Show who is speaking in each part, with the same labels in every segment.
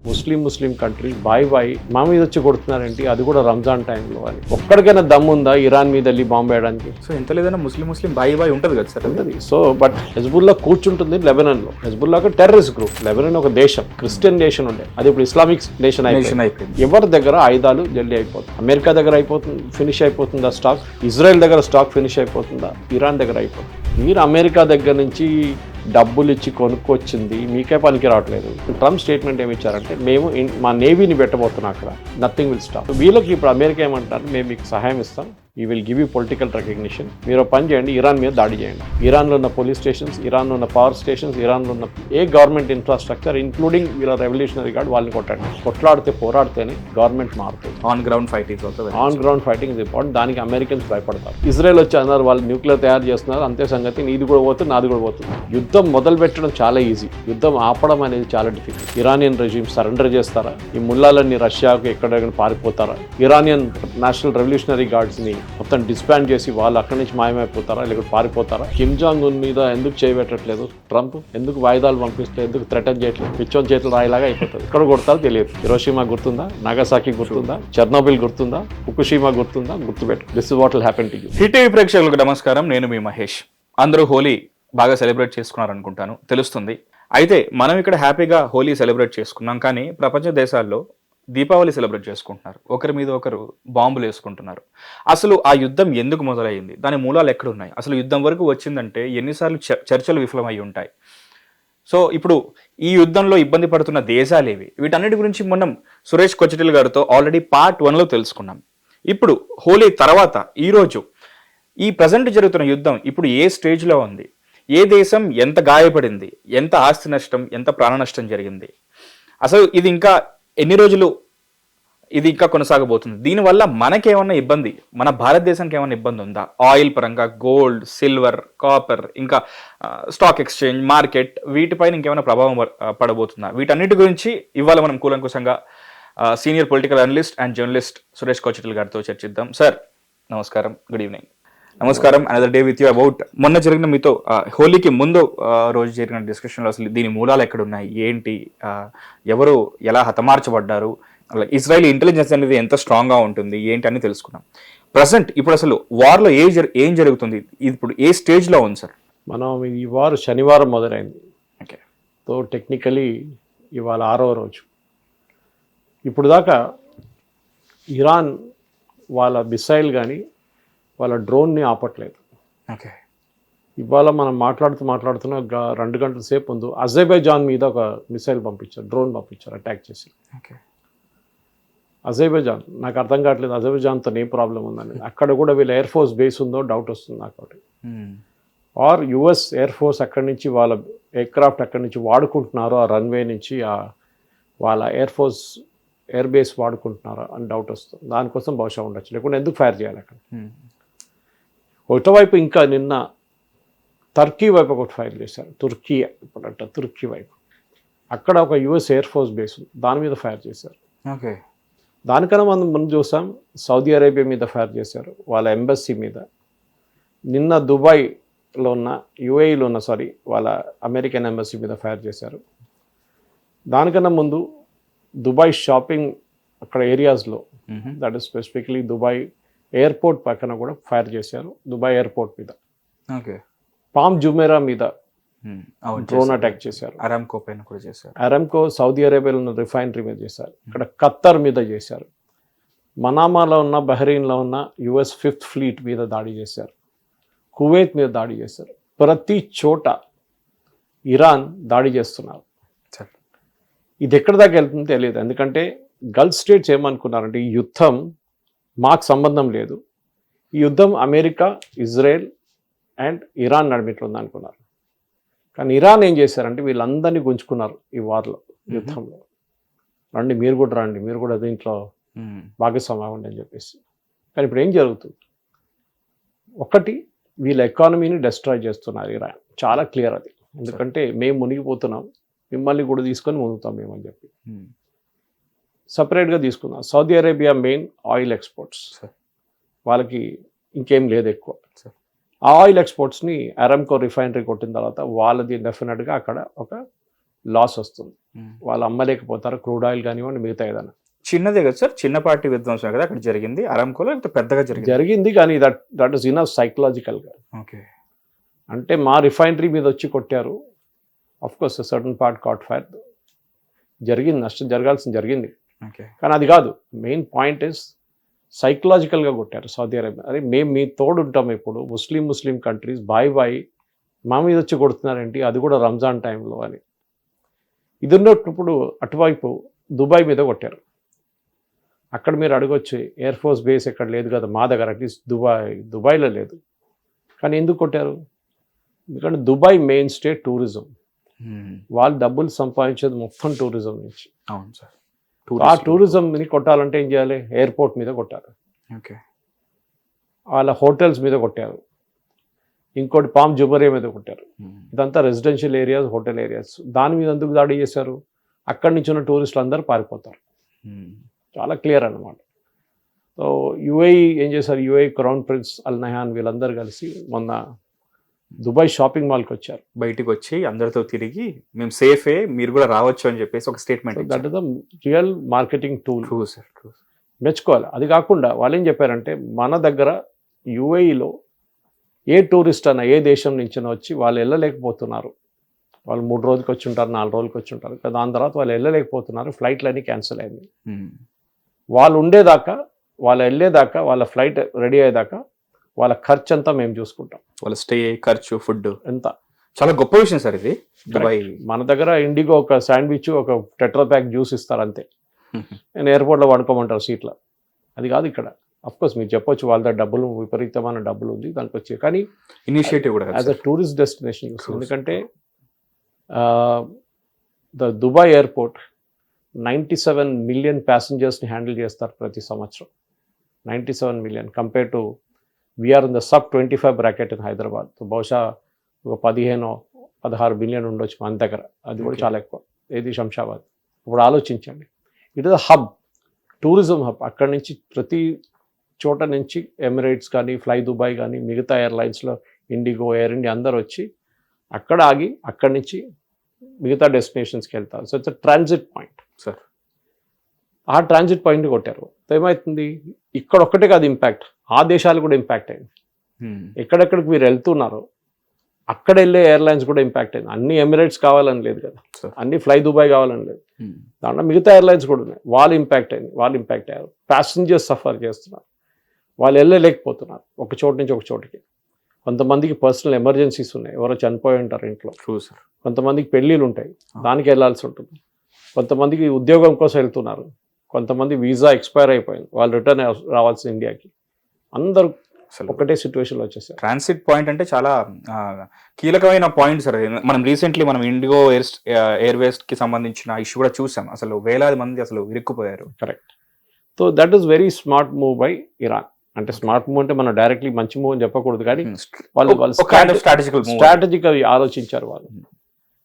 Speaker 1: Muslim countries bye మా మీద వచ్చి కొడుతున్నారేంటి, అది కూడా రంజాన్ టైంలో అని. ఒక్కడికైనా దమ్ముందా ఇరాన్ మీద వెళ్ళి బాంబు వేయడానికి?
Speaker 2: సో ఎంత లేదన్నా ముస్లిం బాయ్ ఉంటుంది కదా సార్.
Speaker 1: ఉంటుంది. సో బట్ హెజ్బుల్లా కూర్చుంటుంది లెబనాన్లో. హెజ్బుల్లా ఒక టెర్రరిస్ట్ గ్రూప్. లెబనాన్ ఒక దేశం, క్రిస్టియన్ నేషన్ ఉండే, అది ఇప్పుడు ఇస్లామిక్ నేషన్ అయిపోయింది. ఎవరి దగ్గర ఆయుధాలు జల్దీ అయిపోతుంది. అమెరికా దగ్గర అయిపోతుంది, ఫినిష్ అయిపోతుందా స్టాక్. ఇజ్రాయెల్ దగ్గర స్టాక్ ఫినిష్ అయిపోతుందా, ఇరాన్ దగ్గర అయిపోతుంది. మీరు అమెరికా దగ్గర నుంచి డబ్బులు ఇచ్చి కొనుక్కొచ్చింది మీకే పనికి రావట్లేదు. ట్రంప్ స్టేట్మెంట్ ఏమి ఇచ్చారంటే, మేము మా నేవీని పెట్టబోతున్నాం అక్కడ, నథింగ్ విల్ స్టాప్. వీళ్ళకి ఇప్పుడు అమెరికా ఏమంటారు, మేము మీకు సహాయం ఇస్తాం, ఈ will give you political recognition. మీరు పని చేయండి, ఇరాన్ మీద దాడి చేయండి. ఇరాన్లో ఉన్న పోలీస్ స్టేషన్స్, ఇరాన్లో ఉన్న పవర్ స్టేషన్స్, ఇరాన్లో ఉన్న ఏ గవర్నమెంట్ ఇన్ఫ్రాస్ట్రక్చర్ ఇంక్లూడింగ్ వీళ్ళ రెవల్యూషనరీ గార్డ్, వాళ్ళని కొట్టండి. కొట్లాడితే పోరాడితేనే గవర్నమెంట్ మారుతుంది.
Speaker 2: On ground fighting
Speaker 1: is important. దానికి అమెరికన్స్ భయపడతారు. ఇజ్రాయెల్ వచ్చి అన్నారు వాళ్ళు న్యూక్లియర్ తయారు చేస్తున్నారు, అంతే సంగతి, నీది కూడా పోతుంది, నాది కూడా పోతుంది. యుద్ధం మొదలు పెట్టడం చాలా ఈజీ, యుద్ధం ఆపడం అనేది చాలా డిఫికల్ట్. ఇరానియన్ రెజ్యూమ్ సరెండర్ చేస్తారా? ఈ ముల్లాలన్నీ రష్యాకు ఎక్కడెక్కడ పారిపోతారా? ఇరానియన్ నేషనల్ రెవల్యూషనరీ గార్డ్స్ ని మొత్తం డిస్బాండ్ చేసి వాళ్ళు అక్కడి నుంచి మాయమైపోతారా, లేకపోతే పారిపోతారా? కిమ్ జాంగ్ ఉన్ మీద ఎందుకు చేయబెట్టట్లేదు ట్రంప్? ఎందుకు వాయిదాలు పంపిస్తే, ఎందుకు థ్రెటన్ చేయట్లేదు? పిచ్చోన్ చేతులు రాయిలాగా అయిపోతుంది. ఎక్కడ కొడతారో తెలియదు. హిరోషిమా గుర్తుందా, నాగసాకి గుర్తుందా, చెర్నోబిల్ గుర్తుందా, ఫుకుషిమా గుర్తుందా? గుర్తుపెట్టు. This is what will happen to you.
Speaker 2: Hit TV ప్రేక్షకులకు నమస్కారం, నేను మీ మహేష్. అందరూ హోలీ బాగా సెలబ్రేట్ చేసుకున్నారనుకుంటాను, తెలుస్తుంది. అయితే మనం ఇక్కడ హ్యాపీగా హోలీ సెలబ్రేట్ చేసుకున్నాం, కానీ ప్రపంచ దేశాల్లో దీపావళి సెలబ్రేట్ చేసుకుంటున్నారు. ఒకరి మీద ఒకరు బాంబులు వేసుకుంటున్నారు. అసలు ఆ యుద్ధం ఎందుకు మొదలైంది, దాని మూలాలు ఎక్కడున్నాయి, అసలు యుద్ధం వరకు వచ్చిందంటే ఎన్నిసార్లు చర్చలు విఫలమై ఉంటాయి. సో ఇప్పుడు ఈ యుద్ధంలో ఇబ్బంది పడుతున్న దేశాలేవి, వీటన్నిటి గురించి మనం సురేష్ కొచ్చిటిల్ గారితో ఆల్రెడీ పార్ట్ 1లో తెలుసుకున్నాం. ఇప్పుడు హోలీ తర్వాత ఈరోజు ఈ ప్రజెంట్ జరుగుతున్న యుద్ధం ఇప్పుడు ఏ స్టేజ్లో ఉంది, ఏ దేశం ఎంత గాయపడింది, ఎంత ఆస్తి నష్టం, ఎంత ప్రాణ నష్టం జరిగింది, అసలు ఇది ఇంకా ఎన్ని రోజులు ఇది ఇంకా కొనసాగబోతుంది, దీనివల్ల మనకేమన్నా ఇబ్బంది, మన భారతదేశానికి ఏమన్నా ఇబ్బంది ఉందా, ఆయిల్ పరంగా, గోల్డ్, సిల్వర్, కాపర్, ఇంకా స్టాక్ ఎక్స్చేంజ్, మార్కెట్, వీటిపైన ఇంకేమైనా ప్రభావం పడబోతుందా, వీటన్నిటి గురించి ఇవాళ మనం కూలంకుశంగా senior political analyst and journalist Suresh Kochittil గారితో చర్చిద్దాం. సార్ నమస్కారం, గుడ్ ఈవినింగ్. నమస్కారం. Another day with you about మొన్న జరిగిన మీతో హోలీకి ముందు రోజు జరిగిన డిస్కషన్లో అసలు దీని మూలాలు ఎక్కడ ఉన్నాయి, ఏంటి, ఎవరు ఎలా హతమార్చబడ్డారు, ఇజ్రాయెల్ ఇంటెలిజెన్స్ అనేది ఎంత స్ట్రాంగ్గా ఉంటుంది, ఏంటి అని తెలుసుకున్నాం. ప్రజెంట్ ఇప్పుడు అసలు వార్లో ఏం జరుగుతుంది, ఇప్పుడు ఏ స్టేజ్లో ఉంది సార్?
Speaker 1: మనం ఈ వార్ శనివారం మొదలైంది.
Speaker 2: ఓకే.
Speaker 1: సో టెక్నికలీ ఇవాళ 6వ రోజు. ఇప్పుడు దాకా ఇరాన్ వాళ్ళ మిసైల్ కానీ వాళ్ళ డ్రోన్ని ఆపట్లేదు.
Speaker 2: ఓకే.
Speaker 1: ఇవాళ మనం మాట్లాడుతున్న 2 గంటల సేపు ముందు అజర్బైజాన్ మీద ఒక మిసైల్ పంపించారు, డ్రోన్ పంపించారు, అటాక్ చేసి.
Speaker 2: ఓకే.
Speaker 1: అజర్బైజాన్ నాకు అర్థం కావట్లేదు అజర్బైజాన్తో ఏం ప్రాబ్లం ఉందని. అక్కడ కూడా వీళ్ళ ఎయిర్ ఫోర్స్ బేస్ ఉందో డౌట్ వస్తుంది నాకు ఒకటి. ఆర్ యుఎస్ ఎయిర్ ఫోర్స్ అక్కడి నుంచి వాళ్ళ ఎయిర్క్రాఫ్ట్ అక్కడి నుంచి వాడుకుంటున్నారో, ఆ రన్వే నుంచి వాళ్ళ ఎయిర్ ఫోర్స్ ఎయిర్ బేస్ వాడుకుంటున్నారో అని డౌట్ వస్తుంది. దానికోసం బహుశా ఉండొచ్చు, లేకుంటే ఎందుకు ఫైర్ చేయాలి అక్కడ. ఒకటోవైపు ఇంకా నిన్న టర్కీ వైపు ఒకటి ఫైర్ చేశారు, తుర్కీ వైపు. అక్కడ ఒక యుఎస్ ఎయిర్ ఫోర్స్ బేస్ ఉంది, దాని మీద ఫైర్ చేశారు.
Speaker 2: ఓకే.
Speaker 1: దానికన్నా మనం ముందు చూసాం సౌదీ అరేబియా మీద ఫైర్ చేశారు, వాళ్ళ ఎంబసీ మీద. నిన్న దుబాయ్లో ఉన్న యుఏఈలో ఉన్న వాళ్ళ అమెరికన్ ఎంబసీ మీద ఫైర్ చేశారు. దానికన్నా ముందు దుబాయ్ షాపింగ్ అక్కడ ఏరియాస్లో, that is specifically Dubai airport పక్కన కూడా ఫైర్ చేశారు, దుబాయ్ ఎయిర్పోర్ట్ మీద.
Speaker 2: ఓకే.
Speaker 1: పామ్ జుమేరా మీద డ్రోన్ అటాక్ చేశారు.
Speaker 2: అరామ్కో పైన కూడా చేశారు.
Speaker 1: అరామ్కో సౌదీ అరేబియాలో ఉన్న రిఫైనరీ మీద చేశారు. ఇక్కడ ఖత్తర్ మీద చేశారు. మనామాలో ఉన్న, బహ్రెయిన్లో ఉన్న యుఎస్ 5th ఫ్లీట్ మీద దాడి చేశారు. కువైత్ మీద దాడి చేశారు. ప్రతి చోట ఇరాన్ దాడి చేస్తున్నారు. ఇది ఎక్కడి దాకా వెళ్తుందో తెలియదు. ఎందుకంటే గల్ఫ్ స్టేట్స్ ఏమనుకున్నారంటే ఈ యుద్ధం మాకు సంబంధం లేదు, ఈ యుద్ధం అమెరికా, ఇజ్రాయెల్ అండ్ ఇరాన్ నడిమిట్లో ఉందనుకున్నారు. కానీ ఇరాన్ ఏం చేశారంటే వీళ్ళందరినీ గుంజుకున్నారు ఈ వార్లో, యుద్ధంలో. రండి మీరు కూడా రండి, మీరు కూడా దీంట్లో భాగస్వామ్యం అవ్వండి అని చెప్పేసి. కానీ ఇప్పుడు ఏం జరుగుతుంది, ఒకటి వీళ్ళ ఎకానమీని డెస్ట్రాయ్ చేస్తున్నారు ఇరాన్, చాలా క్లియర్ అది. ఎందుకంటే మేము మునిగిపోతున్నాం, మిమ్మల్ని కూడా తీసుకొని మునుగుతాం మేమని చెప్పి. సపరేట్గా తీసుకుందాం, Saudi Arabia main oil exports, వాళ్ళకి ఇంకేం లేదు ఎక్కువ. ఆ ఆయిల్ ఎక్స్పోర్ట్స్ని అరామ్కో రిఫైనరీ కొట్టిన తర్వాత వాళ్ళది డెఫినెట్గా అక్కడ ఒక లాస్ వస్తుంది. వాళ్ళు అమ్మలేకపోతారు, క్రూడ్ ఆయిల్ కానివ్వండి మిగతా ఏదైనా.
Speaker 2: చిన్నదే కదా సార్, చిన్నపాటి విధ్వంసం కదా అక్కడ జరిగింది అరామ్కోలో, లేకపోతే పెద్దగా జరిగింది?
Speaker 1: జరిగింది కానీ దట్ ఈస్ ఇనఫ్ సైకలాజికల్గా.
Speaker 2: ఓకే.
Speaker 1: అంటే మా రిఫైనరీ మీద వచ్చి కొట్టారు, of course certain part caught fire, జరిగింది, నష్టం జరగాల్సింది జరిగింది.
Speaker 2: ఓకే.
Speaker 1: కానీ అది కాదు మెయిన్ పాయింట్ ఇస్ సైకలాజికల్గా కొట్టారు సౌదీ అరేబియా. అరే మేము మీ తోడు ఉంటాం, ఇప్పుడు ముస్లిం కంట్రీస్ బాయ్ మా మీద వచ్చి కొడుతున్నారేంటి, అది కూడా రంజాన్ టైంలో అని. ఇది ఉన్నప్పుడు అటువైపు దుబాయ్ మీద కొట్టారు. అక్కడ మీరు అడగొచ్చు ఎయిర్ ఫోర్స్ బేస్ ఎక్కడ లేదు కదా మా దగ్గర, అట్లీస్ట్ దుబాయ్లో లేదు. కానీ ఎందుకు కొట్టారు? ఎందుకంటే దుబాయ్ మెయిన్ స్టేట్ టూరిజం, వాళ్ళు డబ్బులు సంపాదించేది మొత్తం టూరిజం నుంచి.
Speaker 2: అవును సార్.
Speaker 1: ఆ టూరిజంని కొట్టాలంటే ఏం చేయాలి? ఎయిర్పోర్ట్ మీద కొట్టారు,
Speaker 2: ఓకే,
Speaker 1: వాళ్ళ హోటల్స్ మీద కొట్టారు, ఇంకోటి పామ్ జుబరియా మీద కొట్టారు. ఇదంతా రెసిడెన్షియల్ ఏరియాస్, హోటల్ ఏరియాస్. దాని మీద ఎందుకు దాడి చేశారు? అక్కడి నుంచి ఉన్న టూరిస్టులు అందరూ పారిపోతారు. చాలా క్లియర్ అన్నమాట. సో యుఏఈ ఏం చేశారు? యుఏఈ క్రౌన్ ప్రిన్స్ అల్ నహాన్ వీళ్ళందరూ కలిసి మొన్న దుబాయ్ షాపింగ్ మాల్కి వచ్చారు.
Speaker 2: బయటికి వచ్చి అందరితో తిరిగి మేము సేఫే, మీరు కూడా రావచ్చు అని చెప్పేసి ఒక statement.
Speaker 1: That is the real marketing tool.
Speaker 2: True sir, true.
Speaker 1: మెచ్చుకోవాలి. అది కాకుండా వాళ్ళు ఏం చెప్పారంటే మన దగ్గర యుఏఈలో ఏ టూరిస్ట్ అన్న ఏ దేశం నుంచినా వచ్చి వాళ్ళు వెళ్ళలేకపోతున్నారు, వాళ్ళు 3 రోజులకి వచ్చి ఉంటారు, 4 రోజులకి వచ్చి ఉంటారు, దాని తర్వాత వాళ్ళు వెళ్ళలేకపోతున్నారు, ఫ్లైట్లు అన్నీ క్యాన్సిల్ అయింది. వాళ్ళు ఉండేదాకా, వాళ్ళు వెళ్ళేదాకా, వాళ్ళ ఫ్లైట్ రెడీ అయ్యేదాకా వాళ్ళ ఖర్చు అంతా మేము చూసుకుంటాం.
Speaker 2: వాళ్ళ స్టే ఖర్చు, ఫుడ్
Speaker 1: ఎంత
Speaker 2: చాలా గొప్ప విషయం సార్ ఇది. దుబాయ్
Speaker 1: మన దగ్గర ఇండిగో ఒక శాండ్విచ్, ఒక టెట్రా ప్యాక్ జ్యూస్ ఇస్తారు అంతే. నేను ఎయిర్పోర్ట్లో పడుకోమంటారు సీట్లో. అది కాదు ఇక్కడ. అఫ్కోర్స్ మీరు చెప్పొచ్చు వాళ్ళ దగ్గర డబ్బులు, విపరీతమైన డబ్బులు ఉంది దానికి వచ్చి, కానీ
Speaker 2: ఇనిషియేటివ్ కూడా
Speaker 1: యాజ్ అ టూరిస్ట్ డెస్టినేషన్ చూస్తుంది. ఎందుకంటే ద దుబాయ్ ఎయిర్పోర్ట్ 97 మిలియన్ ప్యాసింజర్స్ని హ్యాండిల్ చేస్తారు ప్రతి సంవత్సరం. 97 million compare to we are in సబ్ 25 బ్రాకెట్ ఇన్ హైదరాబాద్. బహుశా ఒక 15-16 బిలియన్ ఉండొచ్చు మన దగ్గర, అది కూడా చాలా ఎక్కువ. ఏది శంషాబాద్. ఇప్పుడు ఆలోచించండి, it is a hub, tourism hub. అక్కడి నుంచి ప్రతి చోట నుంచి ఎమిరేట్స్ కానీ, ఫ్లై దుబాయ్ కానీ, మిగతా ఎయిర్లైన్స్లో ఇండిగో, ఎయిర్ ఇండియా అందరూ వచ్చి అక్కడ ఆగి అక్కడి నుంచి మిగతా డెస్టినేషన్స్కి వెళ్తారు. So it's transit point
Speaker 2: sir.
Speaker 1: ఆ ట్రాన్సిట్ పాయింట్ కొట్టారు. ఏమవుతుంది? ఇక్కడ ఒక్కటే కాదు ఇంపాక్ట్, ఆ దేశాలు కూడా ఇంపాక్ట్ అయింది. ఎక్కడెక్కడికి మీరు వెళ్తున్నారో అక్కడ వెళ్ళే ఎయిర్లైన్స్ కూడా ఇంపాక్ట్ అయింది. అన్ని ఎమిరేట్స్ కావాలని లేదు కదా, అన్ని ఫ్లై దుబాయ్ కావాలని లేదు, దాంట్లో మిగతా ఎయిర్లైన్స్ కూడా ఉన్నాయి. వాళ్ళు ఇంపాక్ట్ అయ్యారు. ప్యాసింజర్స్ సఫర్ చేస్తున్నారు, వాళ్ళు వెళ్ళలేకపోతున్నారు ఒక చోటు నుంచి ఒక చోటుకి. కొంతమందికి పర్సనల్ ఎమర్జెన్సీస్ ఉన్నాయి, ఎవరో చనిపోయి ఉంటారు ఇంట్లో.
Speaker 2: True sir.
Speaker 1: కొంతమందికి పెళ్ళిళ్ళు ఉంటాయి, దానికి వెళ్ళాల్సి ఉంటుంది. కొంతమందికి ఉద్యోగం కోసం వెళ్తున్నారు, కొంతమంది వీసా ఎక్స్పైర్ అయిపోయింది, వాళ్ళు రిటర్న్ రావాల్సి ఇండియాకి. అందరూ ఒకటే సిచ్యువేషన్లో వచ్చేసారు.
Speaker 2: ట్రాన్సిట్ పాయింట్ అంటే చాలా కీలకమైన పాయింట్ సార్. మనం రీసెంట్లీ మనం ఇండిగో ఎయిర్వేస్ కి సంబంధించిన ఇష్యూ కూడా చూసాం. అసలు వేలాది మంది అసలు ఇరుక్కుపోయారు.
Speaker 1: Correct. So that is very smart move by Iran. అంటే స్మార్ట్ మూవ్ అంటే మనం డైరెక్ట్లీ మంచి మూవ్ అని చెప్పకూడదు, కానీ వాళ్ళు స్ట్రాటజికల్ ఆలోచించారు. వాళ్ళు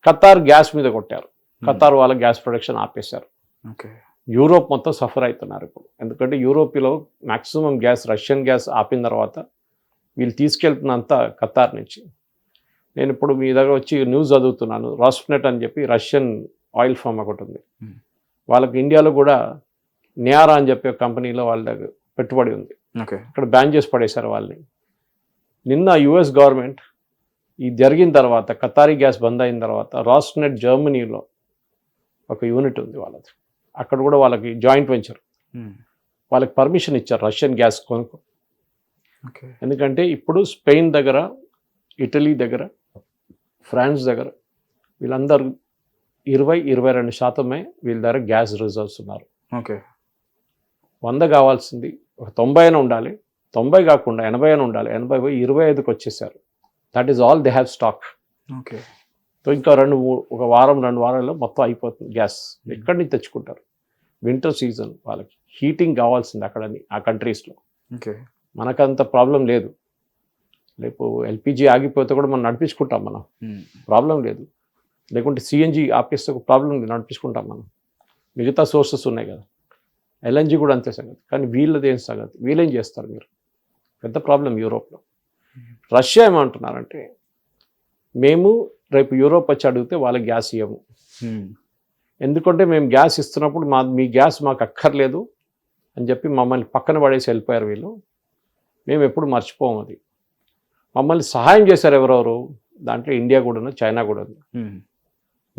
Speaker 1: ఖతార్ గ్యాస్ మీద కొట్టారు. ఖతార్ వాళ్ళ గ్యాస్ ప్రొడక్షన్ ఆపేశారు. యూరోప్ మొత్తం సఫర్ అవుతున్నారు ఇప్పుడు. ఎందుకంటే యూరోప్లో మ్యాక్సిమం గ్యాస్, రష్యన్ గ్యాస్ ఆపిన తర్వాత వీళ్ళు తీసుకెళ్తున్నంత ఖతార్ నుంచి. నేను ఇప్పుడు మీ దగ్గర వచ్చి న్యూస్ చదువుతున్నాను, రాస్నెట్ అని చెప్పి రష్యన్ ఆయిల్ ఫామ్ ఒకటి ఉంది, వాళ్ళకి ఇండియాలో కూడా నియారా అని చెప్పే కంపెనీలో వాళ్ళ దగ్గర పెట్టుబడి ఉంది. ఇక్కడ బ్యాన్ చేసి పడేశారు వాళ్ళని. నిన్న యుఎస్ గవర్నమెంట్ ఇది జరిగిన తర్వాత, ఖతారీ గ్యాస్ బంద్ అయిన తర్వాత, రాస్నెట్ జర్మనీలో ఒక యూనిట్ ఉంది వాళ్ళది, అక్కడ కూడా వాళ్ళకి జాయింట్ వెంచర్, వాళ్ళకి పర్మిషన్ ఇచ్చారు రష్యన్ గ్యాస్ కొనుక్కో. ఎందుకంటే ఇప్పుడు స్పెయిన్ దగ్గర, ఇటలీ దగ్గర, ఫ్రాన్స్ దగ్గర వీళ్ళందరూ 20-22% వీళ్ళ దగ్గర గ్యాస్ రిజర్వ్స్ ఉన్నారు. 100 కావాల్సింది ఒక 90 అయినా ఉండాలి, 90 కాకుండా 80 అయినా ఉండాలి, 80 పోయి 25కి వచ్చేసారు. That is all they have stock. So ఇంకా ఒక వారం 2 వారాల్లో మొత్తం అయిపోతుంది గ్యాస్. ఎక్కడి నుంచి తెచ్చుకుంటారు? వింటర్ సీజన్, వాళ్ళకి హీటింగ్ కావాల్సింది అక్కడని ఆ కంట్రీస్లో. మనకంత ప్రాబ్లం లేదు, లేకపోతే ఎల్పిజి ఆగిపోతే కూడా మనం నడిపించుకుంటాం, మనం ప్రాబ్లం లేదు. లేకుంటే సిఎన్జి ఆపేస్తే ఒక ప్రాబ్లం లేదు, నడిపించుకుంటాం మనం. మిగతా సోర్సెస్ ఉన్నాయి కదా, ఎల్ఎన్జి కూడా అంతే సంగతి. కానీ వీళ్ళది ఏం సంగతి? వీళ్ళేం చేస్తారు? మీరు పెద్ద ప్రాబ్లం యూరోప్లో. రష్యా ఏమంటున్నారంటే, మేము రేపు యూరోప్ వచ్చి అడిగితే వాళ్ళకి గ్యాస్ ఇవ్వము, ఎందుకంటే మేము గ్యాస్ ఇస్తున్నప్పుడు మీ గ్యాస్ మాకు అక్కర్లేదు అని చెప్పి మమ్మల్ని పక్కన పడేసి వెళ్ళిపోయారు వీళ్ళు. మేము ఎప్పుడు మర్చిపోము అది. మమ్మల్ని సహాయం చేశారు ఎవరెవరు, దాంట్లో ఇండియా కూడా ఉంది, చైనా కూడా ఉంది.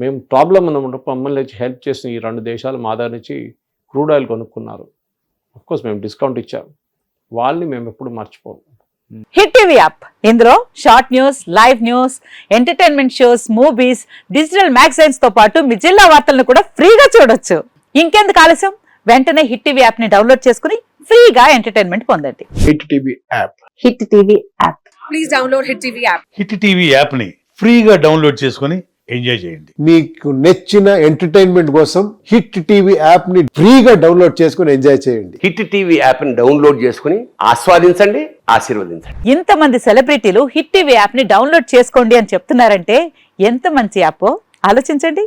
Speaker 1: మేము ప్రాబ్లం ఉన్నప్పుడు మమ్మల్ని హెల్ప్ చేసిన ఈ 2 దేశాలు మా దగ్గర నుంచి క్రూడ్ ఆయిల్ కొనుక్కున్నారు. అఫ్కోర్స్ మేము డిస్కౌంట్ ఇచ్చాం, వాళ్ళని మేము ఎప్పుడు మర్చిపోము.
Speaker 3: హిట్ టీవీ యాప్, ఇందులో short news, live news, entertainment shows, movies, digital magazines తో పాటు మీ జిల్లా వార్తలను కూడా ఫ్రీగా చూడొచ్చు. ఇంకెందుకు ఆలస్యం, వెంటనే హిట్ టీవీ యాప్ ని డౌన్లోడ్ చేసుకుని ఫ్రీగా ఎంటర్టైన్మెంట్ పొందండి.
Speaker 1: Hit TV app.
Speaker 3: Hit TV app.
Speaker 4: Please download Hit TV app.
Speaker 5: Hit TV యాప్ని ఫ్రీగా డౌన్లోడ్ చేసుకొని ఎంజాయ్ చేయండి.
Speaker 6: మీకు నచ్చిన ఎంటర్టైన్మెంట్ కోసం హిట్ టీవీ యాప్ ని ఫ్రీగా డౌన్లోడ్ చేసుకుని ఎంజాయ్ చేయండి.
Speaker 7: హిట్ టీవీ యాప్ని డౌన్లోడ్ చేసుకుని ఆస్వాదించండి, ఆశీర్వదించండి.
Speaker 3: ఇంతమంది సెలబ్రిటీలు హిట్ టీవీ యాప్ ని డౌన్లోడ్ చేసుకోండి అని చెప్తున్నారంటే ఎంత మంచి యాప్ ఆలోచించండి.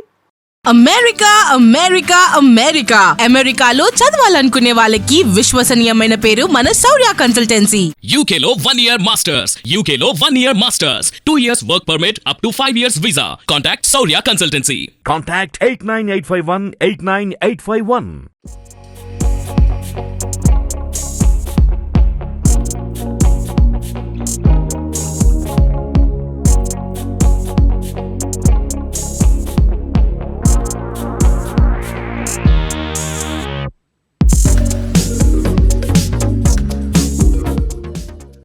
Speaker 4: అమెరికా అమెరికా అమెరికా అమెరికాలో చదవాలనుకునే వాళ్ళకి విశ్వసనీయమైన పేరు మన శౌర్య కన్సల్టెన్సీ.
Speaker 8: UK లో 1 year masters. UK లో 1 year masters. 2 years work permit up to 5 years visa. Contact Saurya Consultancy.
Speaker 9: Contact 89851 89851.